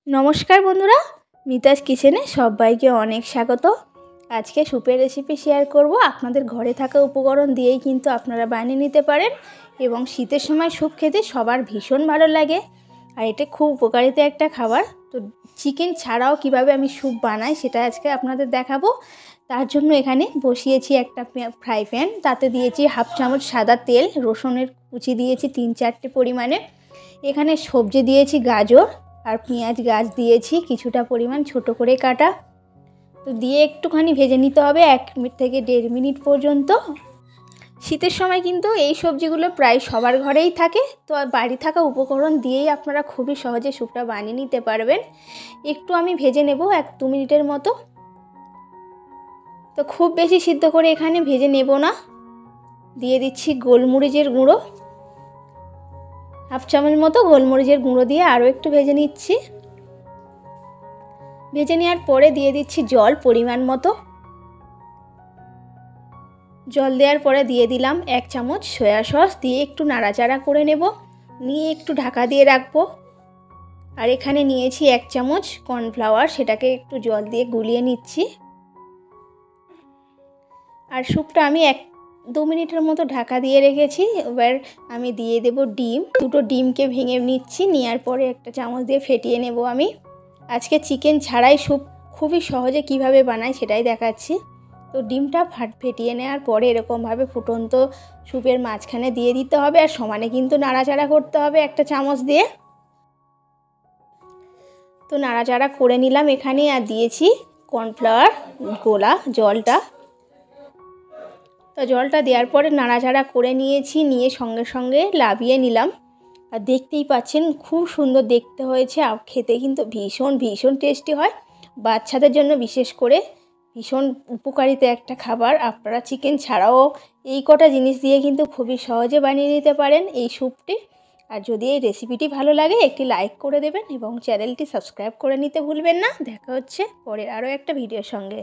নমস্কার বন্ধুরা, মিতাজ কিচেনে সবাইকে অনেক স্বাগত। আজকে স্যুপের রেসিপি শেয়ার করব। আপনাদের ঘরে থাকা উপকরণ দিয়েই কিন্তু আপনারা বানিয়ে নিতে পারেন এবং শীতের সময় স্যুপ খেতে সবার ভীষণ ভালো লাগে। আর এটা খুব উপকারিতা একটা খাবার। তো চিকেন ছাড়াও কিভাবে আমি স্যুপ বানাই সেটা আজকে আপনাদের দেখাবো। তার জন্য এখানে বসিয়েছি একটা ফ্রাই প্যান, তাতে দিয়েছি হাফ চামচ সাদা তেল, রসুনের কুচি দিয়েছি 3-4টে পরিমাণে, এখানে সবজি দিয়েছি গাজর আর পেঁয়াজ গাছ দিয়েছি কিছুটা পরিমাণ ছোট করে কাটা। তো দিয়ে একটুখানি ভেজে নিতে হবে 1 মিনিট থেকে 1.5 মিনিট পর্যন্ত। শীতের সময় কিন্তু এই সবজিগুলো প্রায় সবার ঘরেই থাকে, তো বাড়ি থাকা উপকরণ দিয়েই আপনারা খুবই সহজে স্যুপটা বানিয়ে নিতে পারবেন। একটু আমি ভেজে নেব 1-2 মিনিটের মতো। তো খুব বেশি সিদ্ধ করে এখানে ভেজে নেব না। দিয়ে দিচ্ছি গোলমরিচের গুঁড়ো, হাফ চামচ মতো গোলমরিচের গুঁড়ো দিয়ে আরও একটু ভেজে নিচ্ছি। ভেজে নেওয়ার পরে দিয়ে দিচ্ছি জল পরিমাণ মতো। জল দেওয়ার পরে দিয়ে দিলাম 1 চামচ সয়া সস, দিয়ে একটু নাড়াচাড়া করে নেব, নিয়ে একটু ঢাকা দিয়ে রাখবো। আর এখানে নিয়েছি 1 চামচ কর্নফ্লাওয়ার, সেটাকে একটু জল দিয়ে গুলিয়ে নিচ্ছি। আর স্যুপটা আমি 1-2 মিনিটের মতো ঢাকা দিয়ে রেখেছি। এবার আমি দিয়ে দেব ডিম, দুটো ডিমকে ভেঙে নিচ্ছি, নেওয়ার পরে একটা চামচ দিয়ে ফেটিয়ে নেব। আমি আজকে চিকেন ছাড়াই স্যুপ খুবই সহজে কিভাবে বানাই সেটাই দেখাচ্ছি। তো ডিমটা ফেটিয়ে নেওয়ার পরে এরকমভাবে ফুটন্ত স্যুপের মাঝখানে দিয়ে দিতে হবে, আর সমানে কিন্তু নাড়াচাড়া করতে হবে একটা চামচ দিয়ে। তো নাড়াচাড়া করে নিলাম এখানে, আর দিয়েছি কর্নফ্লাওয়ার গোলা জলটা। তো জলটা দেওয়ার পরে নাড়াচাড়া করে নিয়েছি, নিয়ে সঙ্গে সঙ্গে লাভিয়ে নিলাম। আর দেখতেই পাচ্ছেন খুব সুন্দর দেখতে হয়েছে, আর খেতে কিন্তু ভীষণ ভীষণ টেস্টি হয়। বাচ্চাদের জন্য বিশেষ করে ভীষণ উপকারিতা একটা খাবার। আপনারা চিকেন ছাড়াও এই কটা জিনিস দিয়ে কিন্তু খুবই সহজে বানিয়ে নিতে পারেন এই স্যুপটি। আর যদি এই রেসিপিটি ভালো লাগে একটি লাইক করে দেবেন এবং চ্যানেলটি সাবস্ক্রাইব করে নিতে ভুলবেন না। দেখা হচ্ছে পরের আরও একটা ভিডিওর সঙ্গে।